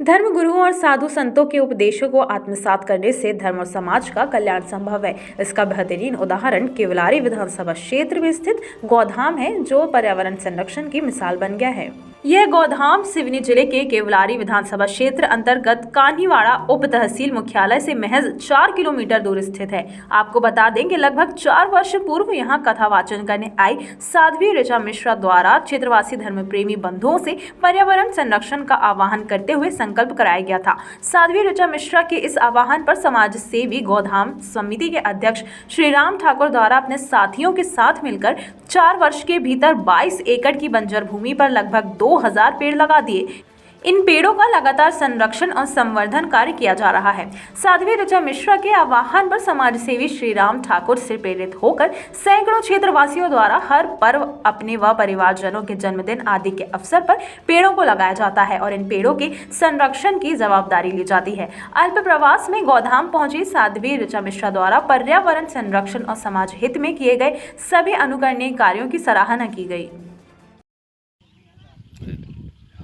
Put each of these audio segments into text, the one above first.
धर्म गुरुओं और साधु संतों के उपदेशों को आत्मसात करने से धर्म और समाज का कल्याण संभव है। इसका बेहतरीन उदाहरण केवलारी विधानसभा क्षेत्र में स्थित गौधाम है, जो पर्यावरण संरक्षण की मिसाल बन गया है। यह गौधाम सिवनी जिले के केवलारी विधानसभा क्षेत्र अंतर्गत कान्हीवाड़ा उप तहसील मुख्यालय से महज 4 किलोमीटर दूर स्थित है। आपको बता दें कि लगभग 4 वर्ष पूर्व यहां कथा वाचन करने आई साध्वी ऋचा मिश्रा द्वारा क्षेत्रवासी धर्म प्रेमी बंधुओं से पर्यावरण संरक्षण का आह्वान करते हुए संकल्प कराया गया था। साध्वी ऋचा मिश्रा के इस आह्वान पर समाज सेवी गौधाम समिति के अध्यक्ष श्री राम ठाकुर द्वारा अपने साथियों के साथ मिलकर 4 वर्ष के भीतर 22 एकड़ की बंजर भूमि पर लगभग 2000 पेड़ लगा दिए। इन पेड़ों का लगातार संरक्षण और संवर्धन कार्य किया जा रहा है। साध्वी ऋचा मिश्रा के आह्वान पर समाज सेवी श्री राम ठाकुर से प्रेरित होकर सैकड़ों क्षेत्रवासियों द्वारा हर पर्व अपने व परिवारजनों के जन्मदिन आदि के अवसर पर पेड़ों को लगाया जाता है और इन पेड़ों के संरक्षण की जवाबदारी ली जाती है। अल्प प्रवास में गौधाम पहुंची साध्वी ऋचा मिश्रा द्वारा पर्यावरण संरक्षण और समाज हित में किए गए सभी अनुकरणीय कार्यों की सराहना की गई।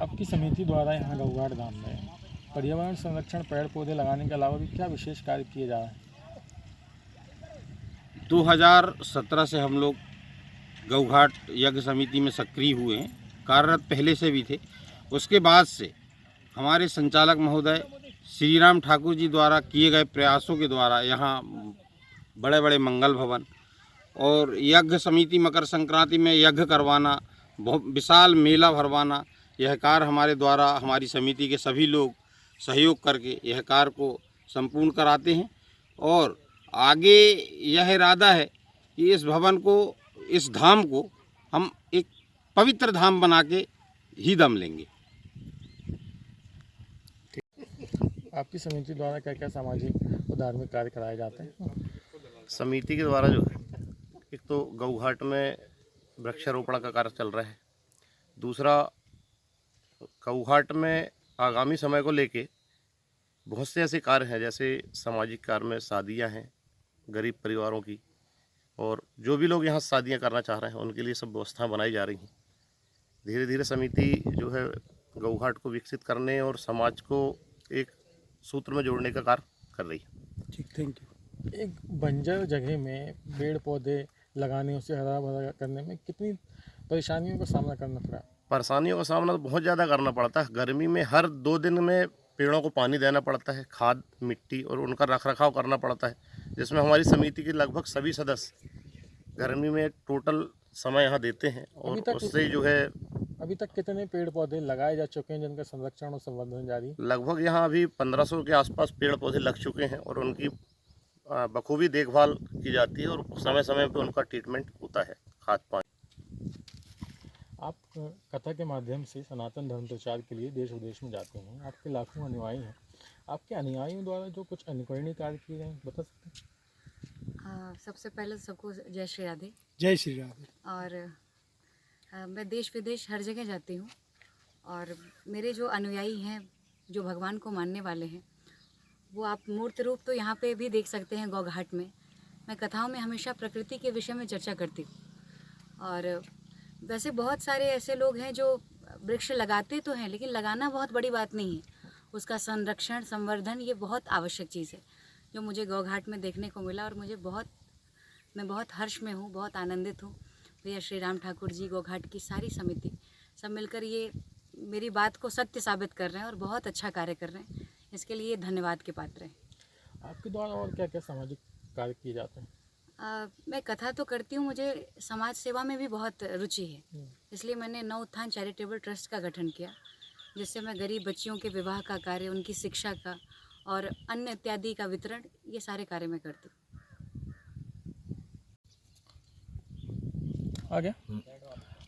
आपकी समिति द्वारा यहाँ गौघाट धाम में पर्यावरण संरक्षण पेड़ पौधे लगाने के अलावा भी क्या विशेष कार्य किए जा रहे हैं? 2017 से हम लोग गौघाट यज्ञ समिति में सक्रिय हुए हैं। कार्यरत पहले से भी थे। उसके बाद से हमारे संचालक महोदय श्री राम ठाकुर जी द्वारा किए गए प्रयासों के द्वारा यहाँ बड़े बड़े मंगल भवन और यज्ञ समिति मकर संक्रांति में यज्ञ करवाना, बहुत विशाल मेला भरवाना, यह कार्य हमारे द्वारा हमारी समिति के सभी लोग सहयोग करके यह कार्य को संपूर्ण कराते हैं। और आगे यह इरादा है कि इस भवन को, इस धाम को हम एक पवित्र धाम बना के ही दम लेंगे। आपकी समिति द्वारा क्या क्या सामाजिक और धार्मिक कार्य कराए जाते हैं? समिति के द्वारा जो है, एक तो गौघाट में वृक्षारोपण का कार्य चल रहा है। दूसरा, गौघाट में आगामी समय को लेके बहुत से ऐसे कार्य हैं, जैसे सामाजिक कार्य में शादियां हैं गरीब परिवारों की, और जो भी लोग यहाँ शादियां करना चाह रहे हैं उनके लिए सब व्यवस्थाएं बनाई जा रही हैं। धीरे धीरे समिति जो है गौघाट को विकसित करने और समाज को एक सूत्र में जोड़ने का कार्य कर रही है। ठीक, थैंक यू। एक बंजर जगह में पेड़ पौधे लगाने, उसे हरा भरा करने में कितनी परेशानियों का सामना करना पड़ा? परेशानियों का सामना तो बहुत ज़्यादा करना पड़ता है। गर्मी में हर 2 दिन में पेड़ों को पानी देना पड़ता है, खाद, मिट्टी और उनका रखरखाव करना पड़ता है, जिसमें हमारी समिति के लगभग सभी सदस्य गर्मी में टोटल समय यहाँ देते हैं। और उससे जो है अभी तक कितने पेड़ पौधे लगाए जा चुके हैं जिनका संरक्षण और संवर्धन जारी है? लगभग यहाँ अभी 1500 के आसपास पेड़ पौधे लग चुके हैं और उनकी बखूबी देखभाल की जाती है और समय समय पर उनका ट्रीटमेंट होता है, खाद पानी। आप कथा के माध्यम से सनातन धर्म प्रचार के लिए देश विदेश में जाते हैं। आपके लाखों अनुयायी हैं। आपके अनुयायियों द्वारा जो कुछ अनुकरणीय कार्य किए गए बता सकते हैं? सबसे पहले सबको जय श्री राधे। जय श्री राधे। और मैं देश विदेश हर जगह जाती हूँ और मेरे जो अनुयायी हैं, जो भगवान को मानने वाले हैं, वो आप मूर्त रूप तो यहाँ पे भी देख सकते हैं गौघाट में। मैं कथाओं में हमेशा प्रकृति के विषय में चर्चा करती हूँ। और वैसे बहुत सारे ऐसे लोग हैं जो वृक्ष लगाते तो हैं, लेकिन लगाना बहुत बड़ी बात नहीं है। उसका संरक्षण, संवर्धन ये बहुत आवश्यक चीज़ है, जो मुझे गौघाट में देखने को मिला। और मैं बहुत हर्ष में हूँ, बहुत आनंदित हूँ। भैया श्री राम ठाकुर जी, गौघाट की सारी समिति सब मिलकर ये मेरी बात को सत्य साबित कर रहे हैं और बहुत अच्छा कार्य कर रहे हैं। इसके लिए धन्यवाद के पात्र हैं। आपके द्वारा और क्या क्या सामाजिक कार्य किए जाते हैं? मैं कथा तो करती हूँ, मुझे समाज सेवा में भी बहुत रुचि है। इसलिए मैंने नव उत्थान चैरिटेबल ट्रस्ट का गठन किया, जिससे मैं गरीब बच्चियों के विवाह का कार्य, उनकी शिक्षा का और अन्य इत्यादि का वितरण, ये सारे कार्य मैं करती हूँ। आ गया।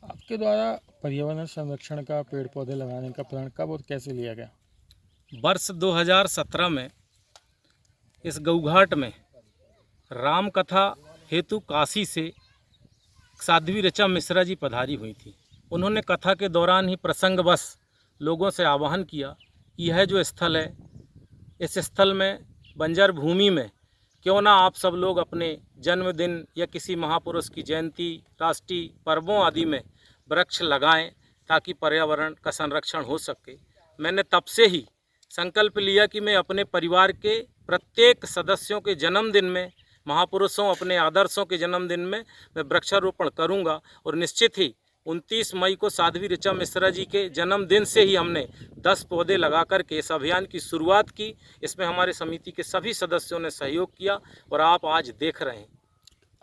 आपके द्वारा पर्यावरण संरक्षण का, पेड़ पौधे लगाने का प्रण कब और कैसे लिया गया? वर्ष 2017 में इस गौघाट में राम कथा हेतु काशी से साध्वी ऋचा मिश्रा जी पधारी हुई थी। उन्होंने कथा के दौरान ही प्रसंगवश लोगों से आह्वान किया कि यह जो स्थल है, इस स्थल में बंजर भूमि में क्यों ना आप सब लोग अपने जन्मदिन या किसी महापुरुष की जयंती, राष्ट्रीय पर्वों आदि में वृक्ष लगाएं, ताकि पर्यावरण का संरक्षण हो सके। मैंने तब से ही संकल्प लिया कि मैं अपने परिवार के प्रत्येक सदस्यों के जन्मदिन में, महापुरुषों अपने आदर्शों के जन्मदिन में मैं वृक्षारोपण करूंगा। और निश्चित ही 29 मई को साध्वी ऋचा मिश्रा जी के जन्मदिन से ही हमने 10 पौधे लगा करके इस अभियान की शुरुआत की। इसमें हमारे समिति के सभी सदस्यों ने सहयोग किया और आप आज देख रहे हैं।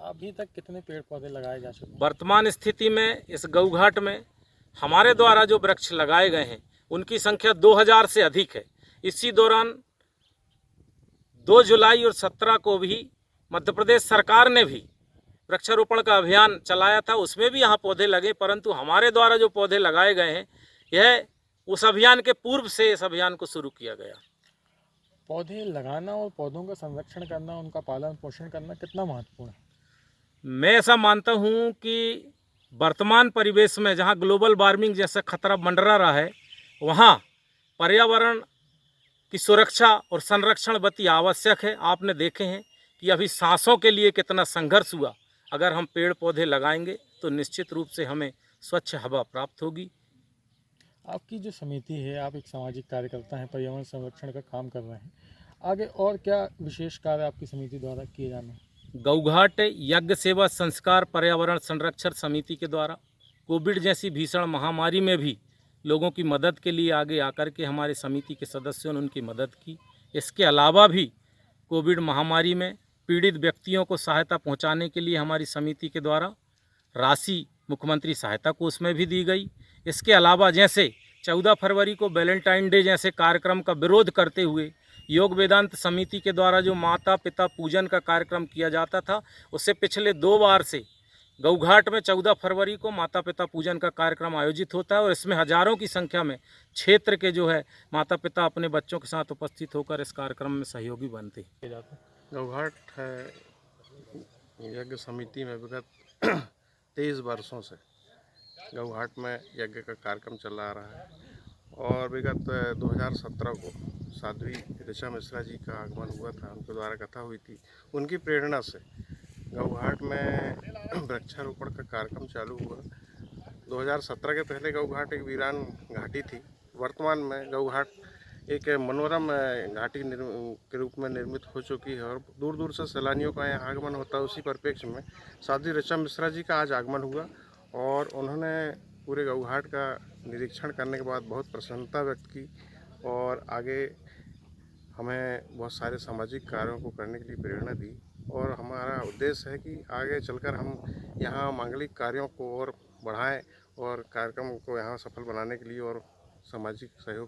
अभी तक कितने पेड़ पौधे लगाए जा चुके हैं? वर्तमान स्थिति में इस गौघाट में हमारे द्वारा जो वृक्ष लगाए गए हैं उनकी संख्या 2000 से अधिक है। इसी दौरान 2 जुलाई और 17 को भी मध्य प्रदेश सरकार ने भी वृक्षारोपण का अभियान चलाया था, उसमें भी यहाँ पौधे लगे, परंतु हमारे द्वारा जो पौधे लगाए गए हैं यह उस अभियान के पूर्व से इस अभियान को शुरू किया गया। पौधे लगाना और पौधों का संरक्षण करना, उनका पालन पोषण करना कितना महत्वपूर्ण है? मैं ऐसा मानता हूँ कि वर्तमान परिवेश में जहाँ ग्लोबल वार्मिंग जैसा खतरा मंडरा रहा है, वहाँ पर्यावरण की सुरक्षा और संरक्षण अति आवश्यक है। आपने देखे हैं कि अभी सांसों के लिए कितना संघर्ष हुआ। अगर हम पेड़ पौधे लगाएंगे तो निश्चित रूप से हमें स्वच्छ हवा प्राप्त होगी। आपकी जो समिति है, आप एक सामाजिक कार्यकर्ता हैं, पर्यावरण संरक्षण का काम कर रहे हैं, आगे और क्या विशेष कार्य आपकी समिति द्वारा किए जाने हैं? गौघाट यज्ञ सेवा संस्कार पर्यावरण संरक्षण समिति के द्वारा कोविड जैसी भीषण महामारी में भी लोगों की मदद के लिए आगे आकर के हमारे समिति के सदस्यों ने उनकी मदद की। इसके अलावा भी कोविड महामारी में पीड़ित व्यक्तियों को सहायता पहुंचाने के लिए हमारी समिति के द्वारा राशि मुख्यमंत्री सहायता कोष में भी दी गई। इसके अलावा जैसे 14 फरवरी को वैलेंटाइन डे जैसे कार्यक्रम का विरोध करते हुए योग वेदांत समिति के द्वारा जो माता पिता पूजन का कार्यक्रम किया जाता था, उससे पिछले 2 बार से गौघाट में 14 फरवरी को माता पिता पूजन का कार्यक्रम आयोजित होता है और इसमें हजारों की संख्या में क्षेत्र के जो है माता पिता अपने बच्चों के साथ उपस्थित होकर इस कार्यक्रम में सहयोगी बनते हैं। गौघाट है यज्ञ समिति में विगत 23 वर्षों से गौघाट में यज्ञ का कार्यक्रम चला आ रहा है और विगत 2017 को साध्वी ऋचा मिश्रा जी का आगमन हुआ था, उनके द्वारा कथा हुई थी। उनकी प्रेरणा से गौघाट में वृक्षारोपण का कार्यक्रम चालू हुआ। 2017 के पहले गौघाट एक वीरान घाटी थी। वर्तमान में गौघाट एक मनोरम घाटी के रूप में निर्मित हो चुकी है और दूर दूर से सैलानियों का यहाँ आगमन होता है। उसी परिप्रेक्ष्य में साध्वी ऋचा मिश्रा जी का आज आगमन हुआ और उन्होंने पूरे गौघाट का निरीक्षण करने के बाद बहुत प्रसन्नता व्यक्त की और आगे हमें बहुत सारे सामाजिक कार्यों को करने के लिए प्रेरणा दी। और हमारा उद्देश्य है कि आगे चलकर हम यहाँ मांगलिक कार्यों को और बढ़ाएं और कार्यक्रम को यहाँ सफल बनाने के लिए और सामाजिक सहयोग